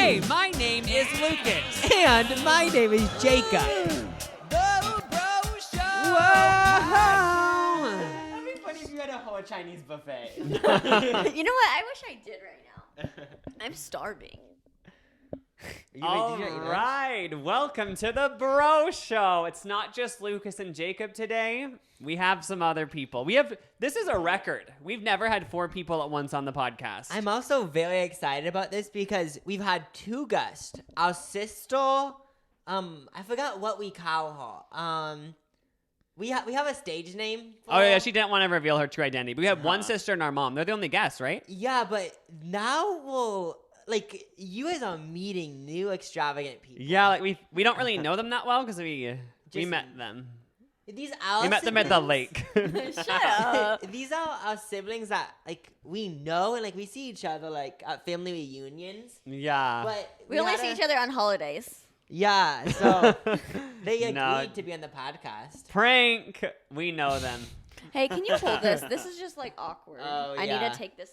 Hey, my name is Lucas. And my name is Jacob. The Bro Show. Whoa! That'd be funny if you had a whole Chinese buffet. You know what? I wish I did right now. I'm starving. All right, welcome to the Bro Show. It's not just Lucas and Jacob today. We have some other people. This is a record. We've never had 4 people at once on the podcast. I'm also very excited about this because we've had 2 guests. Our sister, I forgot what we call her. We have a stage name for Oh, her. yeah, she didn't want to reveal her true identity. But we have one sister and our mom. They're the only guests, right? Yeah, but now you guys are meeting new extravagant people. Yeah, like we don't really know them that well because we Just- met them. These are We met them at the lake. Shut up. These are our siblings that we know and we see each other at family reunions. Yeah. But We only see each other on holidays. Yeah, so they agreed No. to be on the podcast. Prank. We know them. Hey, can you hold this? This is just awkward. Oh, I need yeah. to take this.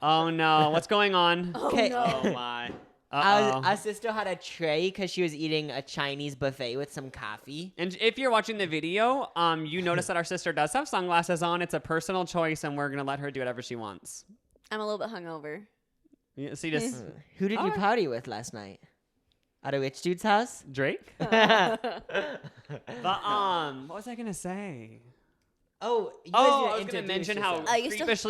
Oh, no. What's going on? Oh Okay. no. Oh my. Our sister had a tray because she was eating a Chinese buffet with some coffee. And if you're watching the video, you notice that our sister does have sunglasses on. It's a personal choice, and we're going to let her do whatever she wants. I'm a little bit hungover. Yeah, see, just Who did you Alright. party with last night? At a rich dude's house? Drake. But what was I going to say? Oh, you I guys was didn't going to mention how introduce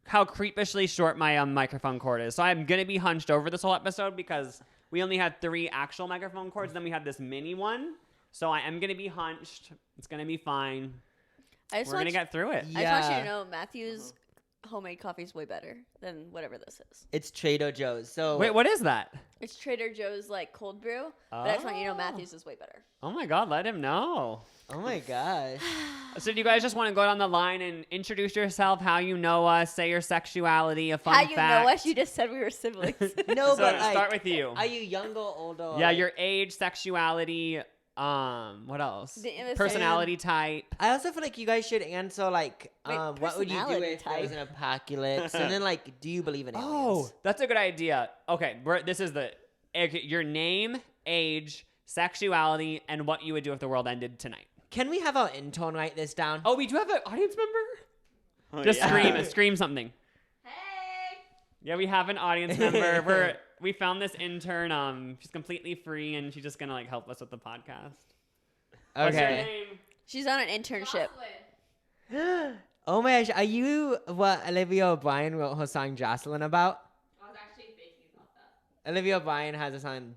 how creepishly short my microphone cord is. So I'm going to be hunched over this whole episode because we only had 3 actual microphone cords. Then we had this mini one. So I am going to be hunched. It's going to be fine. I just We're going to get through it. I just want you to know Matthew's homemade coffee is way better than whatever this is. It's Trader Joe's. So Wait, what is that? It's Trader Joe's cold brew, but I just want you to know Matthew's is way better. Oh my God, let him know. Oh my gosh. So do you guys just want to go down the line and introduce yourself, how you know us, say your sexuality, a fun How fact? you know us? You just said we were siblings. No, So but start with you. Are you younger or older? Yeah, your age, sexuality, what else? The innocent- Personality type. I also feel like you guys should answer what would you do personality if there was type. an apocalypse, and then do you believe in aliens? Oh, that's a good idea. Okay, this is your name, age, sexuality, and what you would do if the world ended tonight. Can we have our intern write this down? Oh, we do have an audience member? Oh, Just yeah. scream something. Hey! Yeah, we have an audience member. We found this intern. She's completely free, and she's just gonna help us with the podcast. What's your Okay. name? She's on an internship. Oh my gosh, are you what Olivia O'Brien wrote her song Jocelyn about? I was actually thinking about that. Olivia O'Brien has a song,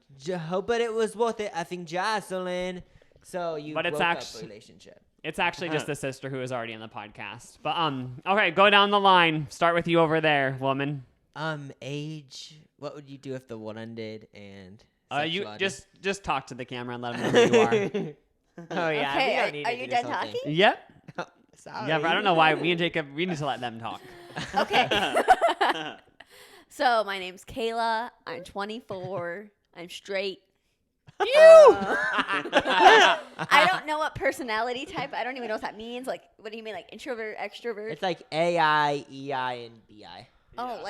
but it was worth it. I think Jocelyn. So you But it's broke up actually- a relationship. It's actually just the sister who is already in the podcast. But okay, go down the line. Start with you over there, woman. Age. What would you do if the world ended? And You sexuality? just talk to the camera and let them know who you are. Oh yeah. we Okay, don't need are to you do this done whole thing. talking? Yep. Sorry. Yeah, but I don't know why me and Jacob. We need to let them talk. Okay. So my name's Kayla. I'm 24. I'm straight. I don't know what personality type. I don't even know what that means. What do you mean, introvert, extrovert? It's AI, EI, and BI. Oh,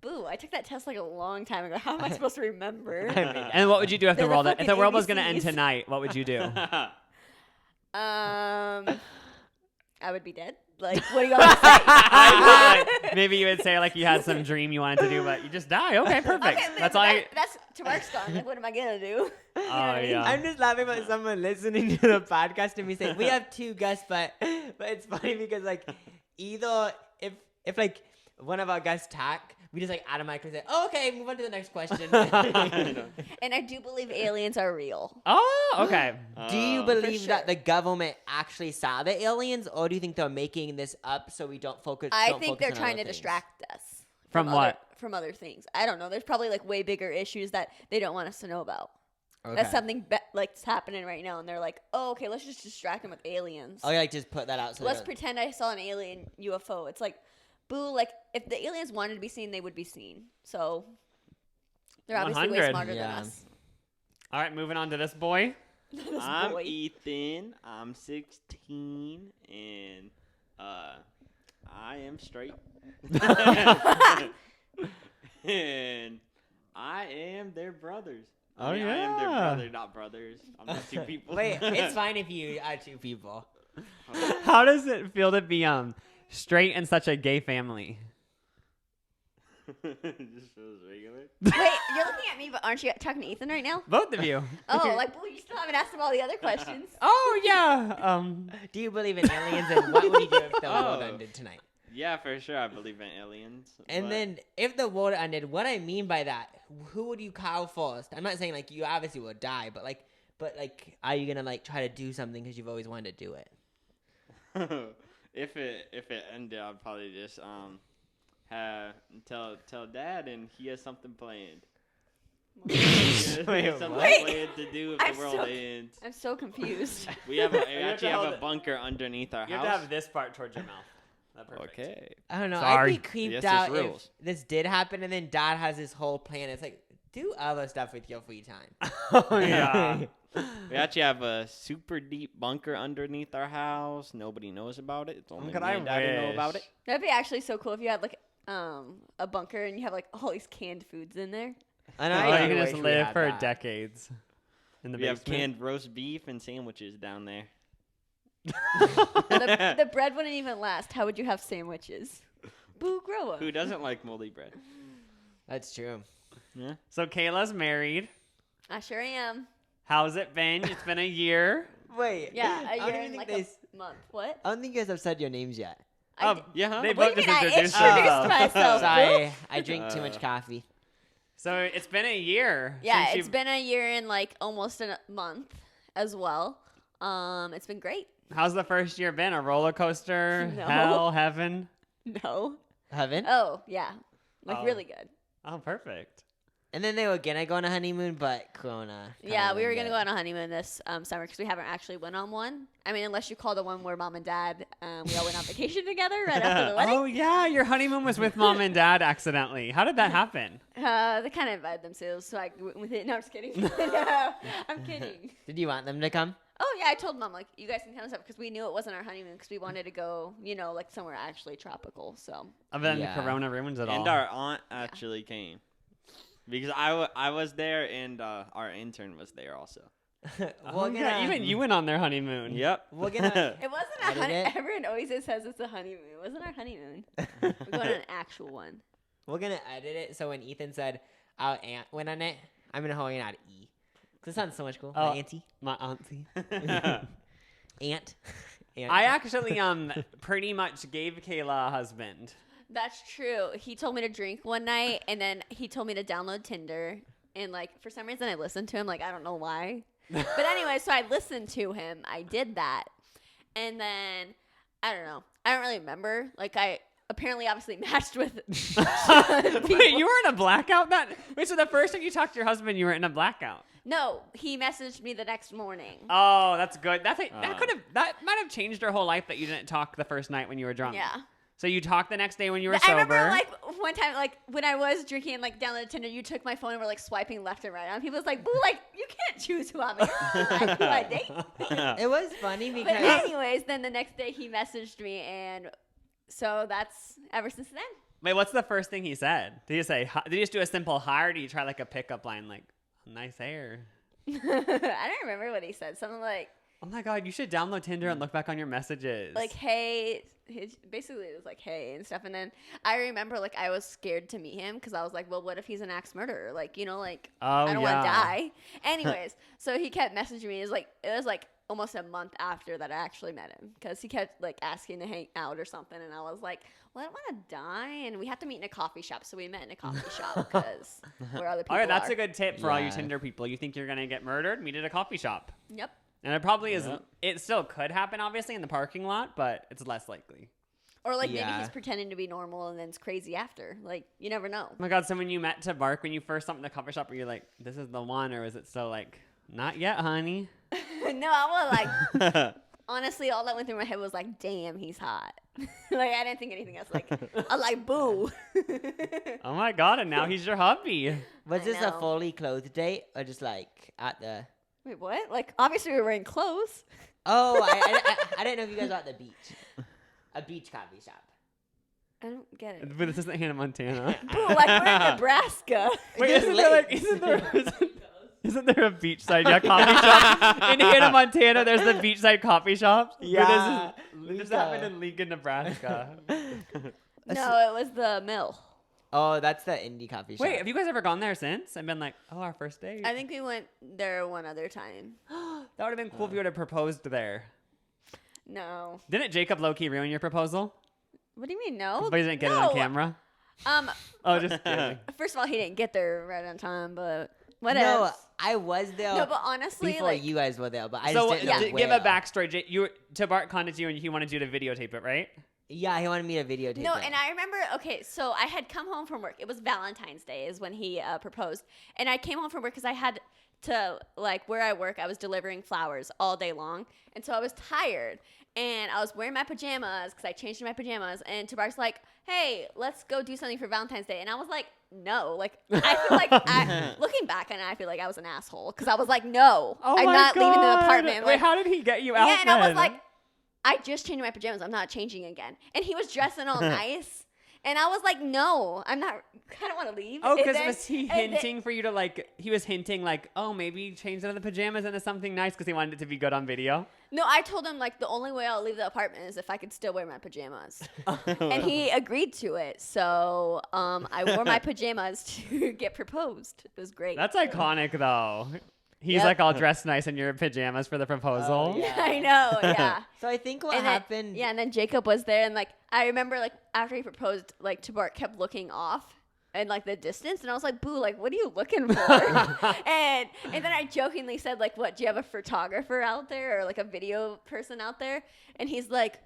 boo! I took that test a long time ago. How am I supposed to remember? And what would you do if They're the if the world was going to fucking end ABCs. tonight? What would you do? I would be dead. What do you want me to say? Maybe you would say you had some dream you wanted to do, but you just die. Okay, perfect. Okay, That's all. That's to work's gone. What am I gonna do? Oh I mean? yeah. I'm just laughing about someone listening to the podcast and me saying we have 2 guests, but it's funny because either if one of our guests talk, we just automatically say, oh, okay, move on to the next question. And I do believe aliens are real. Oh, okay. Do you For believe sure. that the government actually saw the aliens, or do you think they're making this up so we don't focus? I don't think focus they're on trying other to things? distract us From other- what? From other things. I don't know. There's probably way bigger issues that they don't want us to know about. Okay. That's something that's happening right now, and they're like, "Oh, okay, let's just distract them with aliens. Oh, yeah, just put that out. So Let's they don't- pretend I saw an alien UFO." It's boo. If the aliens wanted to be seen, they would be seen. So they're obviously way 100. smarter than Yeah. us. All right, moving on to this boy. This I'm boy. Ethan. I'm 16, and I am straight. And I am their Oh, I am their yeah. brother, not brothers. I'm not two people. Wait, it's fine if you are two people. How does it feel to be straight in such a gay family? It just feels regular. Wait, you're looking at me, but aren't you talking to Ethan right now? Both of you. Oh, like, well, you still haven't asked him all the other questions. Oh yeah. Do you believe in aliens, and what would you do if the world ended tonight? Yeah, for sure. I believe in aliens. And but then, if the world ended, what I mean by that, who would you call first? I'm not saying like you obviously will die, but are you gonna like try to do something because you've always wanted to do it? if it ended, I'd probably just tell Dad, and he has something planned. He has something what? planned to do if I'm the world ends. I'm so confused. We actually have a bunker underneath our You house. have to have this part towards your mouth. That's perfect. Okay. I don't know. Sorry. I'd be creeped Yes, out there's if rules. this did happen, and then Dad has this whole plan. It's like, do other stuff with your free time. Oh yeah. We actually have a super deep bunker underneath our house. Nobody knows about it. It's only could me I and Dad who know wish? about it. That'd be actually so cool if you had like a bunker and you have like all these canned foods in there. I know. Oh, I you do can just wish we live had for that. decades in the We have basement. canned roast beef and sandwiches down there. The bread wouldn't even last. How would you have sandwiches? Boo, grow up. Who doesn't like moldy bread? That's true. Yeah. So Kayla's married. I sure am. How's it been? It's been a year. Wait. Yeah, I a don't year even and think like a month. What? I don't think you guys have said your names yet. I Oh, d- Yeah, huh? they What both do you just mean? I introduced introduced themselves. myself. Sorry, I drink too much coffee. So it's been a year. Yeah, since it's been a year and like almost a month as well. It's been great. How's the first year been? A roller coaster? No. Hell? Heaven? No. Heaven? Oh yeah, like Oh. really good. Oh, perfect. And then they were gonna go on a honeymoon, but Corona. Yeah, we were ruined gonna it. go on a honeymoon this summer because we haven't actually went on one. I mean, unless you call the one where mom and dad we all went on vacation together right after the wedding. Oh yeah, your honeymoon was with mom and dad accidentally. How did that happen? They kind of invited themselves, so I went with it. No, I'm just kidding. No, I'm kidding. Did you want them to come? Oh yeah, I told mom like you guys can come and stuff because we knew it wasn't our honeymoon because we wanted to go, like somewhere actually tropical. So Other than Yeah. the corona ruins it all. And our aunt actually came. Because I was there and our intern was there also. Oh, yeah, even you went on their honeymoon. Yep. We're gonna. it wasn't a Edit honeymoon. it. Everyone always says it's a honeymoon. It wasn't our honeymoon. We're going on an actual one. We're gonna edit it. So when Ethan said our aunt went on it, I'm gonna hold it out E. Cause it sounds so much cool. Oh. My auntie, My auntie. aunt. Aunt. I actually pretty much gave Kayla a husband. That's true. He told me to drink one night, and then he told me to download Tinder. And like for some reason, I listened to him. Like I don't know why. But anyway, so I listened to him. I did that, and then I don't know. I don't really remember. Like I apparently obviously matched with. Wait, you were in a blackout? Wait, so the first time you talked to your husband, you were in a blackout? No, he messaged me the next morning. Oh, that's good. That might have changed your whole life that you didn't talk the first night when you were drunk. Yeah. So you talked the next day when you were I sober. remember like one time, like when I was drinking and like downloaded Tinder, you took my phone and were like swiping left and right. And people was like, "Boo, like you can't choose who I'm who I date." It was funny But because anyways, then the next day he messaged me, and so that's ever since then. Wait, what's the first thing he said? Did he say? Did he just do a simple hi, or did you try like a pickup line like "nice hair"? I don't remember what he said. Something like Oh my god, you should download Tinder and look back on your messages. hey. Basically, it was like hey and stuff. And then I remember like I was scared to meet him because I was like, well, what if he's an axe murderer? Like like oh I don't want yeah. to die. Anyways, so he kept messaging me. It was like almost a month after that I actually met him because he kept like asking to hang out or something, and I was like, well, I don't want to die, and we have to meet in a coffee shop. So we met in a coffee shop because where other people All right, that's are. a good tip for all you Yeah. Tinder people. You think you're gonna get murdered? Meet at a coffee shop. Yep. And it probably is. Yeah. It still could happen, obviously, in the parking lot, but it's less likely. Or like maybe Yeah. he's pretending to be normal and then it's crazy after. Like you never know. Oh my god! So when you met to bark, when you first stopped in the coffee shop, were you like, "This is the one," or was it still like, "Not yet, honey"? No, I was like, honestly, all that went through my head was like, damn, he's hot. Like I didn't think anything else. Like I was like, boo. Oh my god! And now he's your hubby. was I this a know. fully clothed date or just like at the? Wait, what? Like obviously we were wearing clothes. Oh, I didn't know if you guys were at the beach. A beach coffee shop. I don't get it. But this isn't Hannah Montana. Boo, like we're in Nebraska. Wait, Just isn't there lit. like? Isn't there? Isn't there a beachside coffee shop in Hannah, Montana? There's the beachside coffee shop. Yeah. This happened in Lincoln, Nebraska. No, it was the mill. Oh, that's the indie coffee shop. Wait, have you guys ever gone there since and been like, oh, our first date? I think we went there one other time. That would have been cool if you would have proposed there. No. Didn't Jacob low-key ruin your proposal? What do you mean no? But he didn't get it on camera? Oh, just kidding. First of all, he didn't get there right on time, but whatever. No, I was there. No, but honestly, before like, you guys were there, but I So just didn't know give a where. backstory. Tabart contacted you and he wanted you to videotape it, right? Yeah, he wanted me to videotape no, it. and I remember, okay, so I had come home from work. It was Valentine's Day is when he proposed. And I came home from work because I had to, like, where I work, I was delivering flowers all day long. And so I was tired. And I was wearing my pajamas because I changed into my pajamas. And Tabark's like, hey, let's go do something for Valentine's Day. And I was like, no. Like, I feel like, looking back on it, I feel like I was an asshole. Because I was like, no, Oh I'm my not leaving the God. apartment. Wait, Like, how did he get you out yeah, and I was then? like, I just changed my pajamas. I'm not changing again. And he was dressing all nice. And I was like, no, I don't want to leave. Oh, And because then- was he and then- hinting for you to like? He was hinting like, oh, maybe change out of the pajamas into something nice because he wanted it to be good on video. No, I told him like the only way I'll leave the apartment is if I could still wear my pajamas. And he agreed to it. So I wore my pajamas to get proposed. It was great. That's iconic though. He's Yep. like all dressed nice in your pajamas for the proposal. Oh, yeah. I know, yeah. So I think what And then- happened. yeah, and then Jacob was there, and like I remember, like after he proposed, like Tabark kept looking off and like the distance, and I was like, "Boo, like what are you looking for?" and then I jokingly said, "Like, what? Do you have a photographer out there or like a video person out there?" And he's like,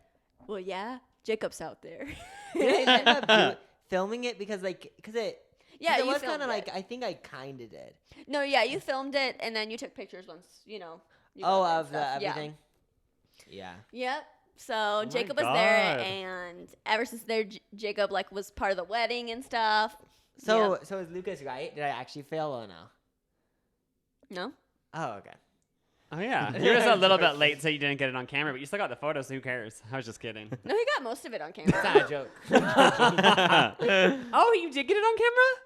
"Well, yeah, Jacob's out there." Did I end up filming it because it Yeah, it you was filmed kind of like it. I think I kind of did. No, yeah, you filmed it, and then you took pictures once, you know. You Oh, got there and of the stuff. Yeah. everything. Yeah. Yep. So my Jacob was there, God. and ever since there, Jacob like was part of the wedding and stuff. So is Lucas right? Did I actually fail or no? No. Oh, okay. Oh yeah, you're just a little bit late, so you didn't get it on camera, but you still got the photos. So who cares? I was just kidding. No, he got most of it on camera. It's not a joke. Oh, you did get it on camera?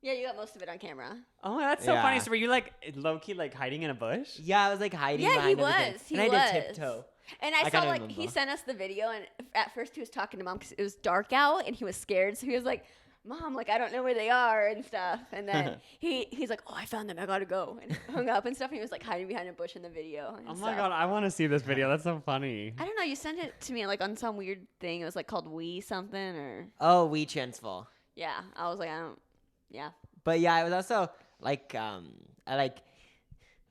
Yeah, you got most of it on camera. Oh, that's so Yeah. funny. So were you like low key like hiding in a bush? Yeah, I was like hiding Yeah, he behind everything. was. He and I did was. tiptoe. And I I saw kinda like he remember. sent us the video, and at first he was talking to mom because it was dark out, and he was scared. So he was like, "Mom, like I don't know where they are and stuff." And then he's like, "Oh, I found them. I gotta go." And hung up and stuff. And he was like hiding behind a bush in the video. And Oh my stuff. God, I want to see this video. That's so funny. I don't know. You sent it to me like on some weird thing. It was like called We something or Oh, we transfer. yeah. I was like, I don't. Yeah. But yeah, it was also like a like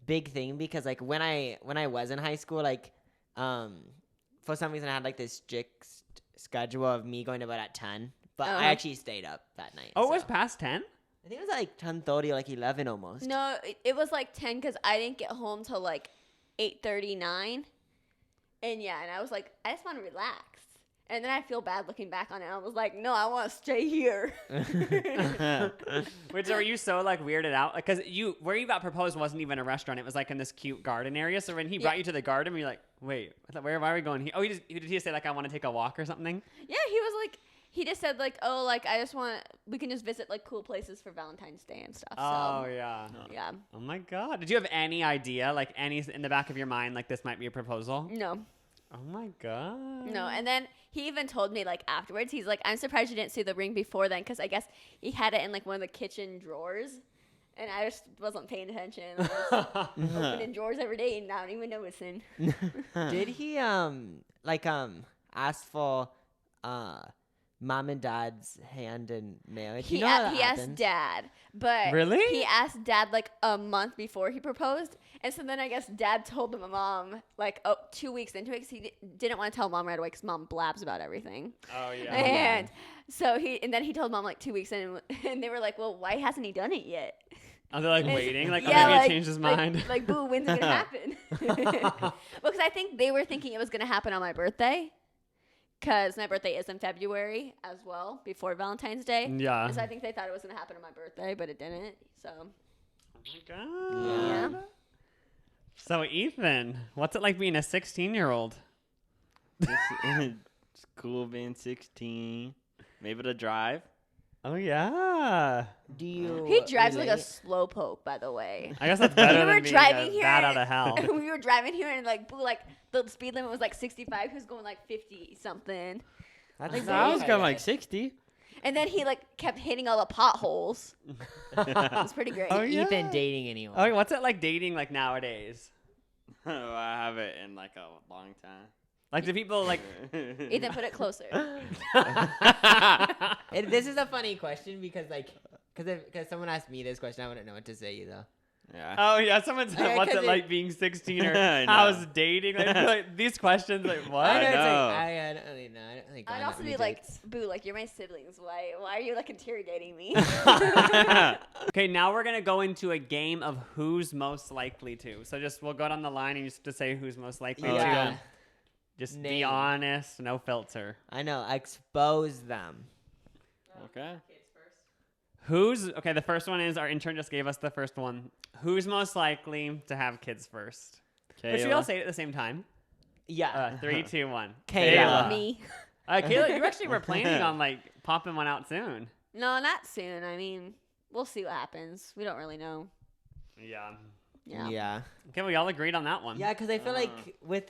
big thing because like when I was in high school, like for some reason I had like this strict schedule of me going to bed at 10, but I Uh-huh. actually stayed up that night. Oh, it was so. past 10? I think it was like 10:30 or like 11 almost. No, it was like 10 because I didn't get home till like 8:39. And yeah, and I was like, I just want to relax. And then I feel bad looking back on it. I was like, no, I want to stay here. Wait, so were you so like weirded out? Like, cause where you got proposed wasn't even a restaurant. It was like in this cute garden area. So when he brought you to the garden, you're like, wait, why are we going here? Oh, did he just say like, I want to take a walk or something? Yeah, he was like, he just said like, oh, like we can just visit like cool places for Valentine's Day and stuff. Oh So, yeah. yeah. Oh my God. Did you have any idea, like any in the back of your mind, like this might be a proposal? No. Oh my God. No, and then he even told me like afterwards, he's like, I'm surprised you didn't see the ring before then, because I guess he had it in like one of the kitchen drawers, and I just wasn't paying attention. I was opening drawers every day and not even noticing. Did he ask for mom and dad's hand in marriage? He, You know how that he asked happens? dad, but Really? he asked dad like a month before he proposed, and so then I guess dad told my mom like 2 weeks into it, because he didn't want to tell mom right away because mom blabs about everything. Oh yeah. And so then he told mom like 2 weeks in, and they were like, well, why hasn't he done it yet? Oh, they're like And- waiting, like, yeah, oh, maybe like, he changed his mind. Like, boo, when's it gonna happen? Because I think they were thinking it was gonna happen on my birthday, because my birthday is in February as well, before Valentine's Day. Yeah. And so I think they thought it was gonna happen on my birthday, but it didn't. So Oh my God. yeah. So Ethan, what's it like being a 16-year-old? It's cool being 16. Maybe to drive. Oh yeah. Do you? He drives like a relate? slow poke, by the way. I guess that's better We were than being driving a here. bat out of hell. We were driving here and like Boo, like the speed limit was like 65. He was going like 50 something. That's Like, I was very going high. like 60. And then he like kept hitting all the potholes. It was pretty great. Oh, yeah. Ethan dating anyone? Oh, what's it like dating like nowadays? Oh, I haven't in like a long time. Like do people like? Ethan, put it closer. This is a funny question because someone asked me this question, I wouldn't know what to say either. Yeah. Oh yeah, someone said, Okay, "What's 'cause it like being 16 or I know. how's dating?" Like, these questions, like what? I know. I It's know. like, I don't really know. I don't think. I'd also be like, Boo, like you're my siblings. Why are you like interrogating me? Okay, now we're gonna go into a game of who's most likely to. So we'll go down the line and you just have to say who's most likely yeah. to. Just be Name. honest, no filter. I know. Expose them. Okay. Okay, the first one is our intern just gave us the first one. Who's most likely to have kids first? But should we all say it at the same time? Yeah. 3, 2, 1. Kayla. Me. Kayla, you actually were planning on like popping one out soon. No, not soon. I mean, we'll see what happens. We don't really know. Yeah. Yeah. Yeah. Okay, we all agreed on that one. Yeah, because I feel like with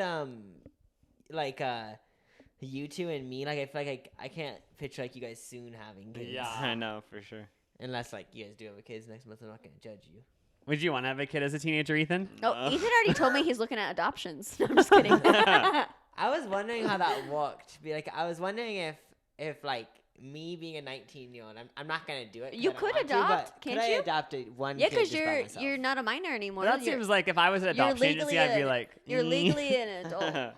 you two and me, like I feel like I can't picture like you guys soon having kids. Yeah. I know for sure. Unless like you guys do have kids next month, I'm not gonna judge you. Would you want to have a kid as a teenager, Ethan? Oh, No. Ethan already told me he's looking at adoptions. No, I'm just kidding. I was wondering how that worked. I was wondering if like me being a 19-year-old, I'm not gonna do it. 'cause You I don't could want to, adopt, but can't could you? I adopt one Yeah, kid because just by myself? you're not a minor anymore. Well, that You're- seems like if I was an you're adoption legally agency, I'd be an- like, You're legally an adult.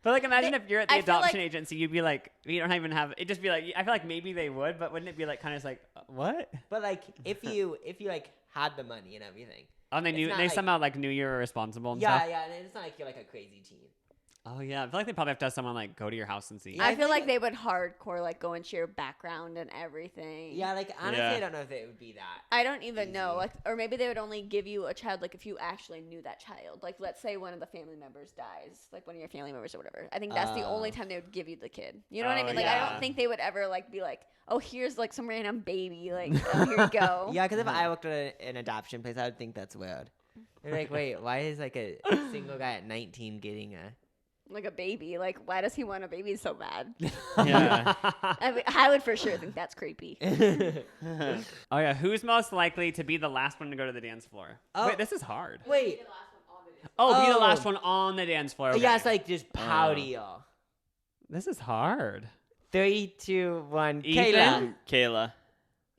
But like, imagine if you're at the I feel adoption like- agency, you'd be like, you don't even have. It'd just be like, I feel like maybe they would, but wouldn't it be like kind of like, what? But like if you like had the money and everything. Oh, they It's knew not they like- somehow like knew you were responsible and Yeah, stuff. yeah, and it's not like you're like a crazy teen. Oh yeah, I feel like they probably have to have someone like go to your house and see. Yeah, I I feel think like it- they would hardcore like go into your background and everything. Yeah, like honestly, Yeah. I don't know if it would be that. I don't even know. Easy. Like, or maybe they would only give you a child like if you actually knew that child. Like, let's say one of the family members dies, like one of your family members or whatever. I think that's the only time they would give you the kid. You know what I Oh, mean? Like, I yeah. don't think they would ever like be like, oh, here's like some random baby. Like, oh, here you go. Yeah, because if I worked at an adoption place, I would think that's weird. They're like, wait, why is like a single guy at 19 getting a? Like a baby. Like, why does he want a baby so bad? Yeah. I would for sure think that's creepy. Oh yeah, who's most likely to be the last one to go to the dance floor? Oh. Wait, this is hard. Wait, Oh, be the Oh. last one on the dance floor. Okay. yeah, it's like just pouty, y'all. This is hard. 3, 2, 1. Ethan? Kayla.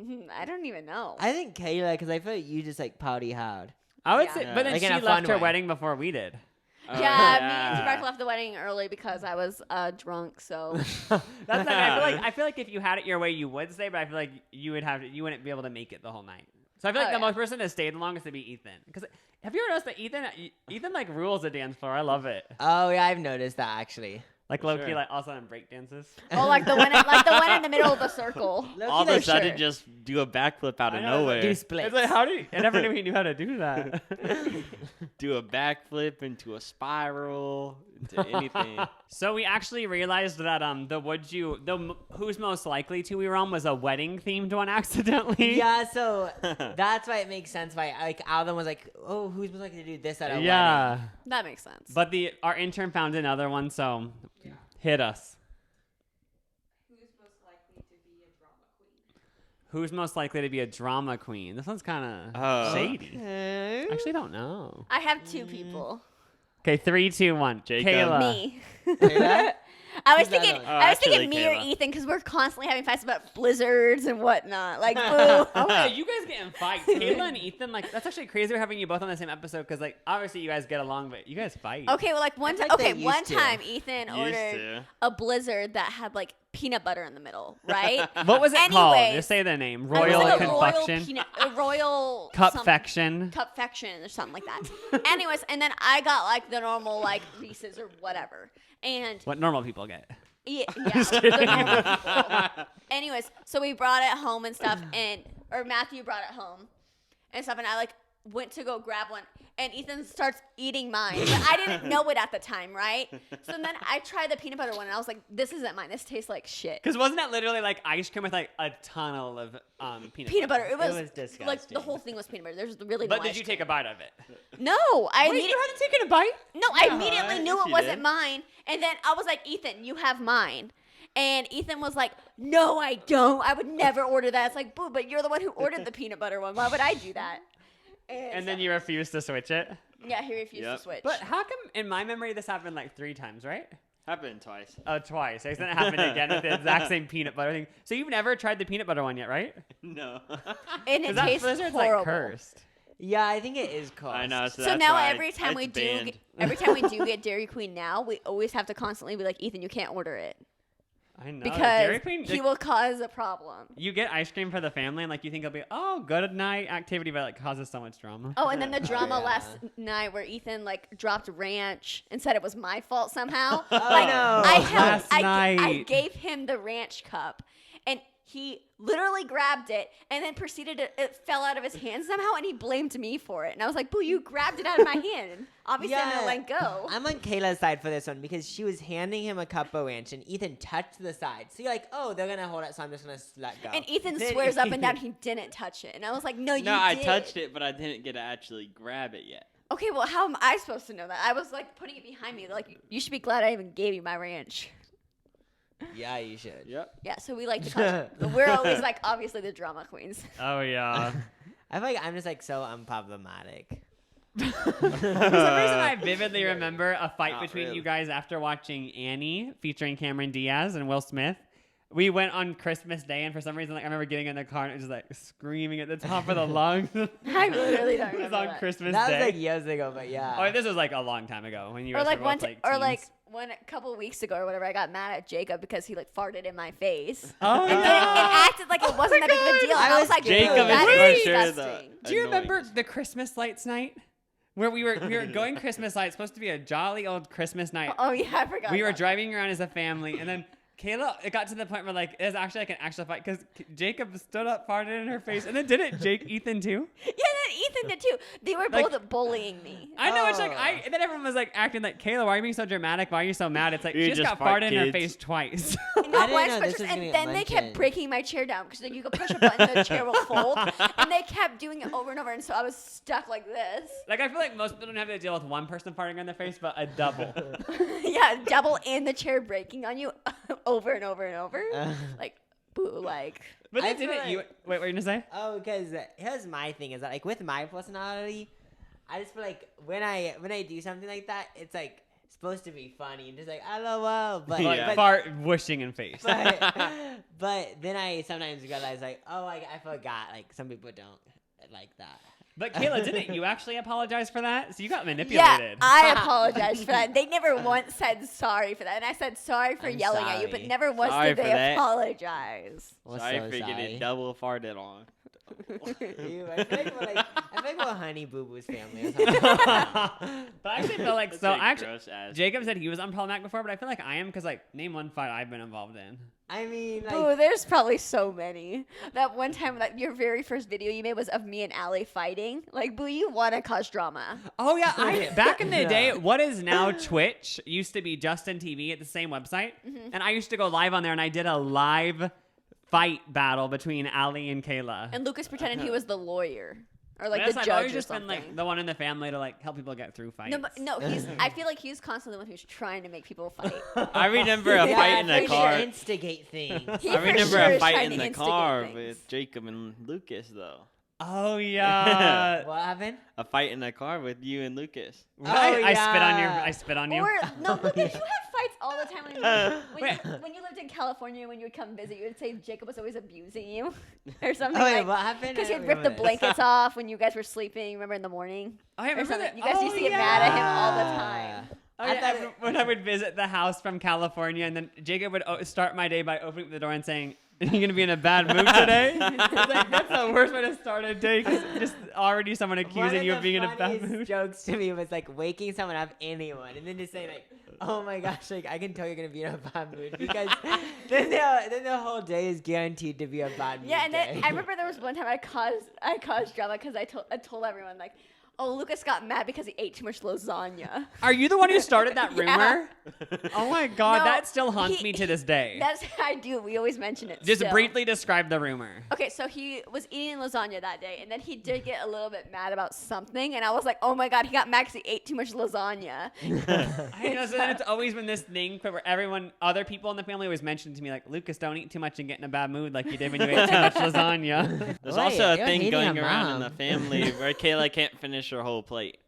Kayla. I don't even know. I think Kayla, because I feel like you just like pouty hard. I would Yeah. say, but then Like in she a left fun her way. wedding before we did. Oh, yeah, me and Tabark left the wedding early because I was drunk. So That's like, I feel like if you had it your way, you would stay, but I feel like you wouldn't be able to make it the whole night. So I feel like Oh, the yeah. most person that stayed the longest would be Ethan. Because have you ever noticed that Ethan like rules the dance floor? I love it. Oh yeah, I've noticed that actually. Like For low key, sure. like also in break dances. oh, like the one in the middle of the circle. All of a like, sudden, sure. just do a backflip out I of know, nowhere. do splits. It's like how do you? I never knew he knew how to do that. Do a backflip into a spiral, into anything. So we actually realized that who's most likely to we were on was a wedding themed one accidentally. Yeah, so that's why it makes sense. Why like Alvin was like, oh, who's most likely to do this at a wedding? Yeah. That makes sense. But our intern found another one, so hit us. Who's most likely to be a drama queen? This one's kind of Oh. shady. Okay. I actually don't know. I have two people. Okay, 3, 2, 1. Jacob. Kayla. Me. Kayla? I was Who's that thinking, on? I was actually, thinking me or Kayla. Ethan because we're constantly having fights about blizzards and whatnot. Like, boo. Oh yeah, you guys get in fights. Kayla and Ethan, like that's actually crazy. We're having you both on the same episode because, like, obviously you guys get along, but you guys fight. Okay, well, like one That's time. like they Okay, one used to. time Ethan Used ordered to. a blizzard that had like peanut butter in the middle, right? What was it called? Anyways, Just say the name. It was Royal like a Confection. royal Cupfection. Cupfection or something like that. Anyways, and then I got like the normal like Reese's or whatever, and What normal people get. yeah, Just the kidding. normal people. Anyways, so we brought it home and stuff, or Matthew brought it home and stuff, and I like went to go grab one, and Ethan starts eating mine. But I didn't know it at the time, right? So then I tried the peanut butter one, and I was like, this isn't mine. This tastes like shit. Because wasn't that literally like ice cream with like a tunnel of peanut butter? It was disgusting. like the whole thing was peanut butter. There's really no But did ice you cream. take a bite of it? No, I Wait, you hadn't taken a bite? No, I immediately knew yes, it you wasn't did. mine. And then I was like, Ethan, you have mine. And Ethan was like, no, I don't. I would never order that. It's like, boo, but you're the one who ordered the peanut butter one. Why would I do that? And then you refused to switch it? Yeah, he refused to Yep. switch. But how come, in my memory, this happened like 3 times, right? Happened twice. Oh, twice. I then it happened again with the exact same peanut butter thing. So you've never tried the peanut butter one yet, right? No. and it Because that tastes Blizzard's horrible. like cursed. Yeah, I think it is cold. I know. So that's now why every time it's we do, banned. every time we do get Dairy Queen now, we always have to constantly be like, Ethan, you can't order it I know. because Dairy Queen, he like, will cause a problem. you get ice cream for the family, and like you think it'll be, oh, good night activity, but it like causes so much drama. Oh, and then the drama yeah. last night where Ethan like dropped ranch and said it was my fault somehow. Oh, like, no. Last I night. gave him the ranch cup, and he literally grabbed it and then proceeded to, it fell out of his hand somehow, and he blamed me for it. And I was like, boo, you grabbed it out of my hand. Obviously, I'm gonna let go. I'm on Kayla's side for this one because she was handing him a cup of ranch and Ethan touched the side. So you're like, oh, they're gonna hold it, so I'm just gonna let go. And Ethan Then- swears up and down he didn't touch it. And I was like, no, you No, I did. touched it, but I didn't get to actually grab it yet. Okay, well, how am I supposed to know that? I was like putting it behind me. Like, you should be glad I even gave you my ranch. Yeah, you should. Yep. Yeah, so we like to cause, we're always like obviously the drama queens. Oh, yeah. I feel like I'm just like so unproblematic. For some reason, I vividly remember a fight Not between really. you guys after watching Annie featuring Cameron Diaz and Will Smith. We went on Christmas Day, and for some reason, like I remember getting in the car and it was just like screaming at the top of the lungs. I literally don't It was remember on that. Christmas That was Day. like years ago, but yeah. Oh, this was like a long time ago when you Or guys like were one, both, like, or like teens. a couple weeks ago or whatever, I got mad at Jacob because he like farted in my face. Oh, And then it yeah. acted like it wasn't that big of a deal. And I I was was like, Jacob dude, is that for is sure the disgusting. Do you remember annoyingest. the Christmas lights night? Where we were going Christmas lights, supposed to be a jolly old Christmas night. Oh yeah, I forgot. We were about driving around as a family, and then Kayla, it got to the point where like it was actually like an actual fight because Jacob stood up, farted in her face, and then did it Ethan too? that. Yeah, then Ethan did too. They were Like- both bullying me. I know it's like Oh. and then everyone was like acting like Kayla, why are you being so dramatic? Why are you so mad? It's like You she just just got fart farted in her kids. face twice. No, didn't once, know but this was gonna and get then they kept mentioned. breaking my chair down because you could push a button, the chair will fold, and they kept doing it over and over, and so I was stuck like this. Like I feel like most people don't have to deal with one person farting in their face, but a double. Yeah, double in the chair breaking on you over and over and over. Uh. Like, boo, like. But I then feel didn't like- you? Wait, what were you gonna say? Oh, because here's my thing is that like with my personality, I just feel like when I do something like that, it's like supposed to be funny and just like LOL, but Like Yeah. fart whooshing in face. but then I sometimes realize like, oh, I forgot, like some people don't like that. But Kayla, didn't you actually apologize for that? So you got Yeah, manipulated. I apologize for that. They never once said sorry for that. And I said sorry for I'm yelling at you, but sorry. never once Sorry did for they that. apologize. Well, Sorry so for getting double farted on. Ew, I feel like we're Honey Boo Boo's family or something. But I actually feel like That's so. a I actually, gross ass. Jacob said he was unproblematic before, but I feel like I am because like name one fight I've been involved in. I mean, like, Boo, there's probably so many. That one time, that your very first video you made was of me and Allie fighting. Like, Boo, you want to cause drama. Oh yeah, I back in the Yeah. day, what is now Twitch used to be Justin TV at the same website, and I used to go live on there, and I did a live fight battle between Ali and Kayla. And Lucas pretended he was the lawyer. Or like Yes, the I've judge always or just something. been like the one in the family to like help people get through fights. No, but no, I feel like he's constantly the one who's trying to make people fight. I remember a yeah, fight in for the sure, car. instigate things. He I for remember sure a is fight trying in to the instigate car things. with Jacob and Lucas, though. Oh yeah. What happened? A fight in the car with you and Lucas. Right? Oh, I spit on yeah. I spit on you. Or no, Lucas, you had fights all the time when you lived in California. When you would come visit, you would say Jacob was always abusing you or something. Oh, wait, like, what happened? because I he'd don't rip the remember this. blankets off when you guys were sleeping. Remember in the morning? Oh, I Or remember something. that. You guys used to get Oh, mad at him all the Yeah. time. Oh, I yeah, thought when I would visit the house from California, and then Jacob would start my day by opening the door and saying, Are you gonna be in a bad mood today? It's like, that's the worst way to start a day. 'Cause just already someone accusing you of being in a bad mood. Jokes to me was like waking someone up, anyone, and then just saying like, "Oh my gosh, like I can tell you're gonna be in a bad mood," because then the whole day is guaranteed to be a bad mood. Yeah, and day. then I remember there was one time I caused drama because I told everyone like, oh, Lucas got mad because he ate too much lasagna. Are you the one who started that Yeah. rumor? Oh my god, No, that still haunts me to this day. That's how I do. We always mention it. Just still. briefly describe the rumor. Okay, so he was eating lasagna that day, and then he did get a little bit mad about something, and I was like, oh my god, he got mad because he ate too much lasagna. I know, so then it's always been this thing where other people in the family always mention to me like, Lucas, don't eat too much and get in a bad mood like you did when you ate too much lasagna. There's Wait, also a you're thing hating going your around mom. in the family where Kayla can't finish her whole plate.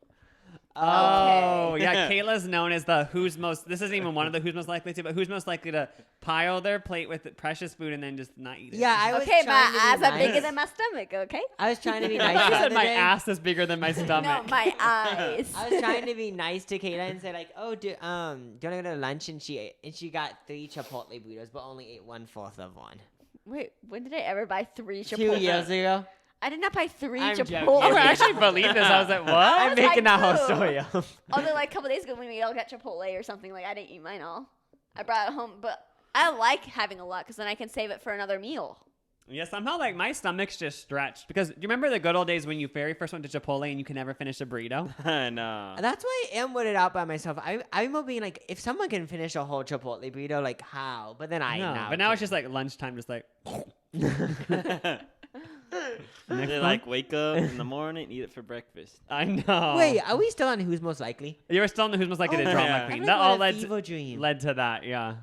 Oh, Okay. yeah. Kayla's known as the who's most. This isn't even one of the who's most likely to, but who's most likely to pile their plate with precious food and then just not eat it. Yeah, I was Okay, trying my to be eyes are nice. bigger than my stomach, okay? I was trying to be I nice. thought the you said other my day. ass is bigger than my stomach. No, my eyes. I was trying to be nice to Kayla and say like, "Oh, do you want to go to lunch?" And she got 3 Chipotle burritos, but only ate 1/4 of one. Wait, when did I ever buy 3 Chipotle? 2 years ago. I did not buy 3 I'm Chipotle. joking. Oh, I actually believe this. I was like, what? I I'm was making like, that whole "Ew." story up. Although, like, a couple days ago when we all got Chipotle or something, like, I didn't eat mine all. I brought it home, but I like having a lot because then I can save it for another meal. Yeah, somehow like my stomach's just stretched because do you remember the good old days when you very first went to Chipotle and you could never finish a burrito? I know. That's why I am weirded out by myself. I'm being like, if someone can finish a whole Chipotle burrito, like how? But then I No, now but now it's can't. just like lunchtime, just like. They like wake up in the morning, eat it for breakfast. I know. Wait, are we still on Who's Most Likely? You were still in the Who's Most Likely to Oh, Drama yeah. Queen. I'm That like, all what a led fever dream. to that, yeah.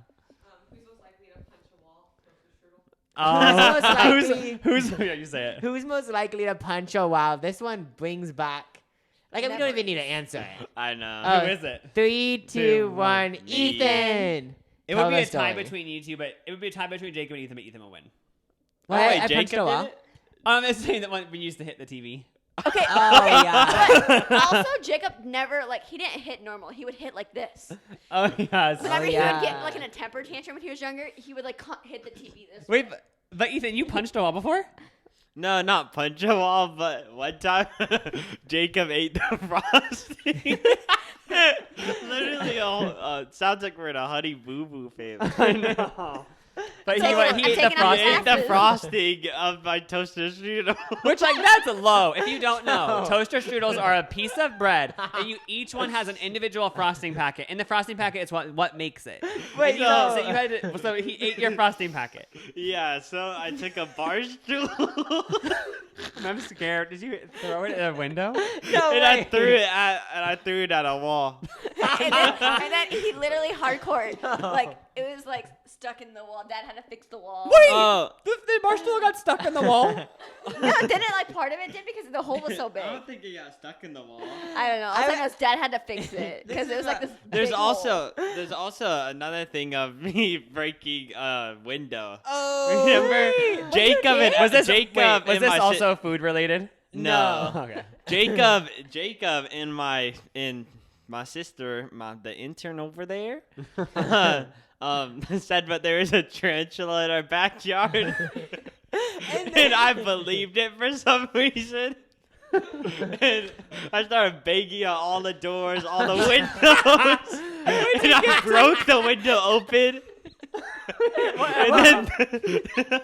Who's most likely- who's yeah, you say it. Who's most likely to punch a wow? This one brings back. Like we don't Never. even need to answer it. I know. Oh, Who is it? 3, 2, 1. Me. Ethan. It Tell would be the a tie story. between you two, but it would be a tie between Jacob and Ethan, but Ethan will win. What? wait, I punched Jacob a did wall? it? I'm saying that one we used to hit the TV. Okay. Oh yeah. But also, Jacob never, like, he didn't hit normal. He would hit like this. Oh yes. Whenever he yeah. would get, like, in a temper tantrum when he was younger, he would, like, hit the TV this way. Wait, but Ethan, you punched a wall before? No, not punch a wall, but one time Jacob ate the frosting. Literally, sounds like we're in a Honey Boo Boo family. I know. But I'm taking- he I'm ate the taking out He frosting. ate the Asses. frosting of my toaster strudel. Which, like, that's low. If you don't know, toaster strudels are a piece of bread, and each one has an individual frosting packet. In the frosting packet, it's what makes it. Wait, And you no. so you had to, so he ate your frosting packet. Yeah, so I took a bar stool I'm scared. Did you throw it at a window? No and I way. threw it at a wall. and then he literally hardcore, like, it was, like, stuck in the wall. Dad had to fix the wall. Wait, Oh. the marshmallow got stuck in the wall. No, didn't, like, part of it did because the hole was so big. I don't think it got stuck in the wall. I don't know. All I know is Dad had to fix it because it was like this. There's big hole. there's also another thing of me breaking a window. Oh. Remember Jacob and Was this Jacob wait, was and this my also food related? No. Okay. Jacob and my sister, the intern over there, said, but there is a tarantula in our backyard, and I believed it for some reason. And I started banging on all the doors, all the windows, and I broke the window open. And then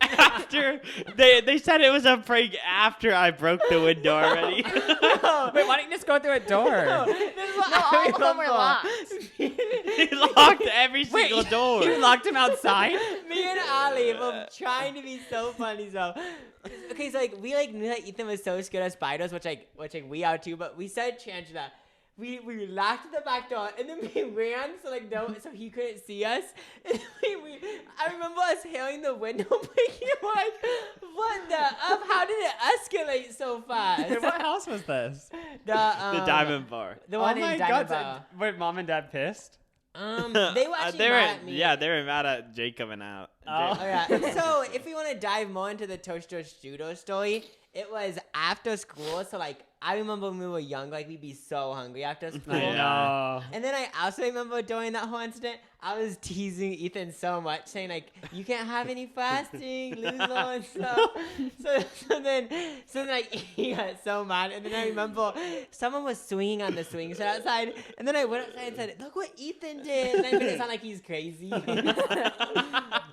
after they said it was a prank after I broke the window already. Wait, why didn't you just go through a door? No, all of them were locked. He locked every single door. You locked him outside? Me and Ali were trying to be so funny. So, okay, so like we like knew that Ethan was so scared of spiders, which we are too. But we said Chandra. We locked the back door and then we ran so he couldn't see us. And I remember us hearing the window breaking. We're like, what the up? How did it escalate so fast? Wait, what house was this? The Diamond Bar. The one oh my in god! Diamond Bar. Wait, mom and dad pissed? They were actually mad at me. Yeah, they were mad at Jacob and out. Oh. Oh, yeah. So if we want to dive more into the toaster strudel story, it was after school. So like I remember when we were young, like we'd be so hungry after school. I know. And then I also remember during that whole incident, I was teasing Ethan so much, saying like, "You can't have any fasting, loser," and stuff. So then like he got so mad. And then I remember someone was swinging on the swing set outside, and then I went outside and said, "Look what Ethan did." And I made it sound like he's crazy.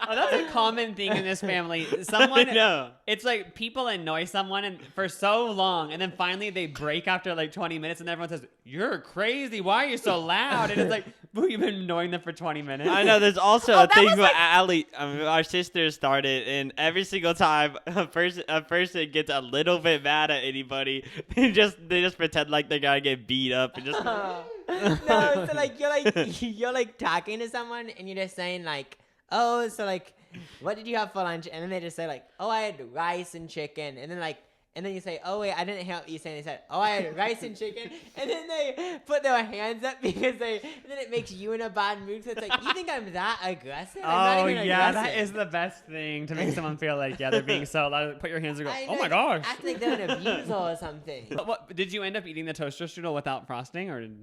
Oh, that's a common thing in this family. Someone, No. it's like people annoy someone and for so long, and then finally they break after like 20 minutes, and everyone says, "You're crazy. Why are you so loud?" And it's like, "Boo, you've been annoying them for 20 minutes." I know. There's also Oh, a that thing was where like- Allie, our sister started, and every single time a person gets a little bit mad at anybody, they just pretend like they're gonna get beat up and just. No, so like you're like talking to someone and you're just saying like, "Oh, so like, what did you have for lunch?" And then they just say like, "Oh, I had rice and chicken," and then you say, "Oh wait, I didn't hear what you saying." They said, "Oh, I had rice and chicken," and then they put their hands up and then it makes you in a bad mood. So it's like, you think I'm that aggressive? I'm not Oh, even yeah, aggressive. that is the best thing to make someone feel like, yeah, they're being so loud. Put your hands and go, I "Oh know, my gosh." act like they're an abuser or something. What, did you end up eating the toaster strudel without frosting, or did...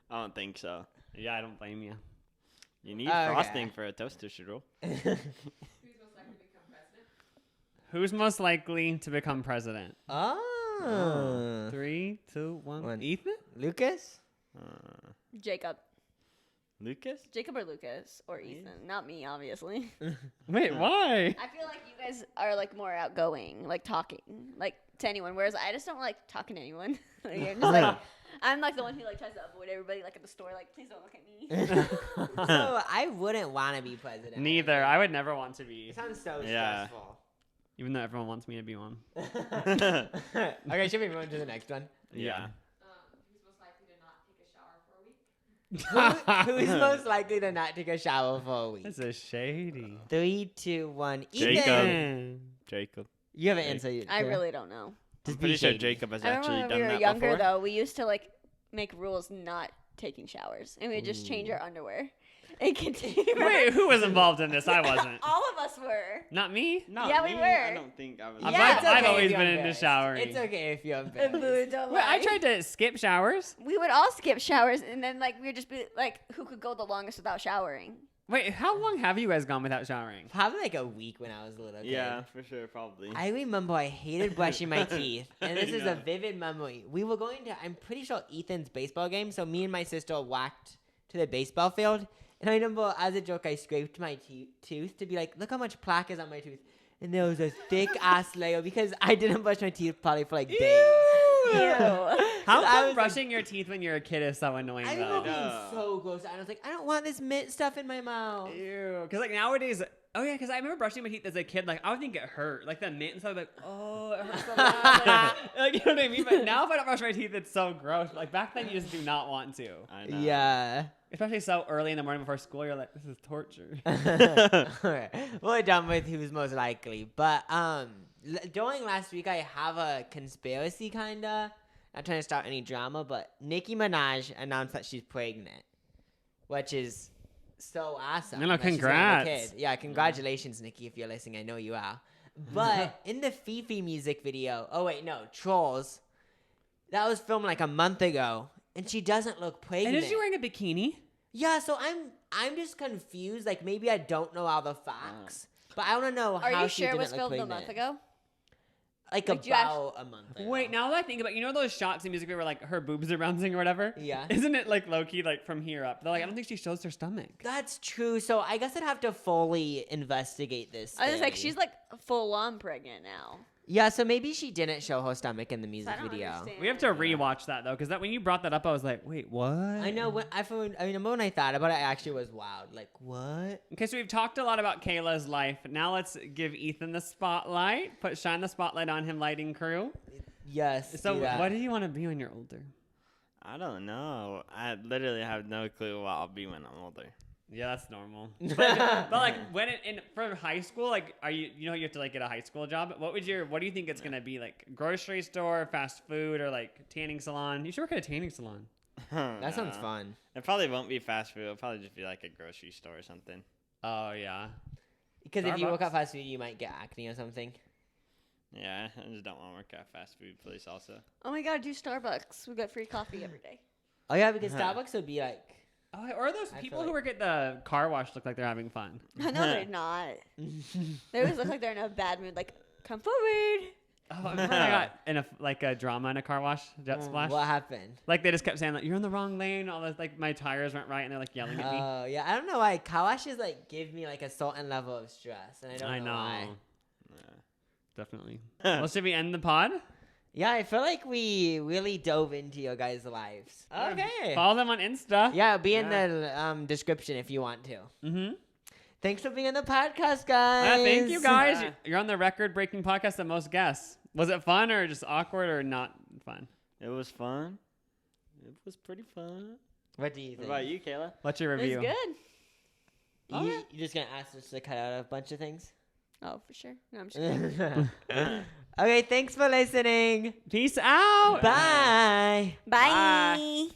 I don't think so. Yeah, I don't blame you. You need Okay. frosting for a toaster strudel. Who's most likely to become president? Oh. 3, 2, 1. One. Ethan? Lucas? Jacob. Lucas? Jacob or Lucas or Ethan. Not me, obviously. Wait, why? I feel like you guys are like more outgoing, like talking, like to anyone. Whereas I just don't like talking to anyone. Like, I'm just like, I'm like the one who like tries to avoid everybody, like at the store. Like, please don't look at me. So I wouldn't want to be president. Neither. I would never want to be, It sounds so Yeah. stressful. even though everyone wants me to be one. Okay, should we move on to the next one? Yeah. Who is most likely to not take a shower for a week? That's a shady. 3, 2, 1. Jacob. Ethan. Jacob. You have an answer. I really don't know. Just I'm pretty be sure shady. Jacob has I remember actually when done we were that younger, before. though, we used to like make rules not taking showers, and we would just change our underwear and continue. Wait, who was involved in this? I wasn't. All of us were. Not me. Not Yeah, we me. were. I don't think I was. I've- Yeah, it's I've okay always if you're been into embarrassed. showering. It's okay if you're And embarrassed. Boo, don't Wait, I lie. tried to skip showers. We would all skip showers, and then like we would just be like, who could go the longest without showering? Wait, how long have you guys gone without showering? Probably like a week when I was a little kid. Yeah, for sure, probably. I remember I hated brushing my teeth, and this I is a know. vivid memory. We were going to, I'm pretty sure, Ethan's baseball game, so me and my sister walked to the baseball field, and I remember, as a joke, I scraped my tooth to be like, look how much plaque is on my tooth. And there was a thick-ass layer, because I didn't brush my teeth probably for like days. Ew. How I come was brushing your teeth when you're a kid is so annoying, I though? remember being know. so gross. I was like, I don't want this mint stuff in my mouth. Ew. Because, like, nowadays... Oh, yeah, because I remember brushing my teeth as a kid. Like, I would think it hurt. Like, the mint and stuff, I'd be like, oh, it hurts so bad. Like, you know what I mean? But now if I don't brush my teeth, it's so gross. Like, back then, you just do not want to. I know. Yeah. Especially so early in the morning before school, you're like, this is torture. Alright, we're done with who's most likely. But during last week, I have a conspiracy kinda. Not trying to start any drama, but Nicki Minaj announced that she's pregnant, which is so awesome. No, that she's gonna have a congrats. kid. Yeah, congratulations, Nicki, if you're listening. I know you are. But in the Fifi music video, oh wait, no, Trolls, that was filmed like a month ago, and she doesn't look pregnant. And is she wearing a bikini? Yeah, so I'm just confused. Like maybe I don't know all the facts, but I want to know Are how you she sure it didn't was look filmed a pregnant. month ago? Like Like, do you about a month ago. Wait, now that I think about it, you know those shots in music where like her boobs are bouncing or whatever? Yeah. Isn't it like low-key like from here up? They're like, I don't think she shows her stomach. That's true. So I guess I'd have to fully investigate this. I was like, theory. she's like full on pregnant now. Yeah, so maybe she didn't show her stomach in the So music I don't video. understand. We have to rewatch that though, because that when you brought that up, I was like, wait, what? I know when I remember when I thought about it, I actually was wowed. Like, what? Okay, so we've talked a lot about Kayla's life. Now let's give Ethan the spotlight. Shine the spotlight on him, lighting crew. Yes. So do that. what do you want to be when you're older? I don't know. I literally have no clue what I'll be when I'm older. Yeah, that's normal. But like when for high school, like are you you have to like get a high school job? What do you think it's gonna be? Like grocery store, fast food, or like tanning salon? You should work at a tanning salon. That sounds No. fun. It probably won't be fast food. It'll probably just be like a grocery store or something. Oh yeah. Because if you work Starbucks? at fast food, you might get acne or something. Yeah, I just don't want to work at a fast food place also. Oh my God, do Starbucks. We got free coffee every day. Oh yeah, because Starbucks would be like. Oh, or those I people feel who work at the car wash look like they're having fun. No, they're not. They always look like they're in a bad mood. Like, come forward. Oh, I remember I got in a drama in a car wash, jet splash. What happened? Like they just kept saying like you're in the wrong lane. All this like my tires weren't right, and they're like yelling at me. Oh yeah, I don't know why car washes like give me like a certain level of stress, and I don't know why. Definitely. Well, should we end the pod? Yeah, I feel like we really dove into your guys' lives. Okay. Follow them on Insta. Yeah, be in the description if you want to. Mm-hmm. Thanks for being on the podcast, guys. Thank you, guys. You're on the record-breaking podcast that most guests. Was it fun or just awkward or not fun? It was fun. It was pretty fun. What do you What think? about you, Kayla? What's your It review? was good. You just gonna ask us to cut out a bunch of things? Oh, for sure. No, I'm just kidding. Okay, thanks for listening. Peace out. Bye. Bye.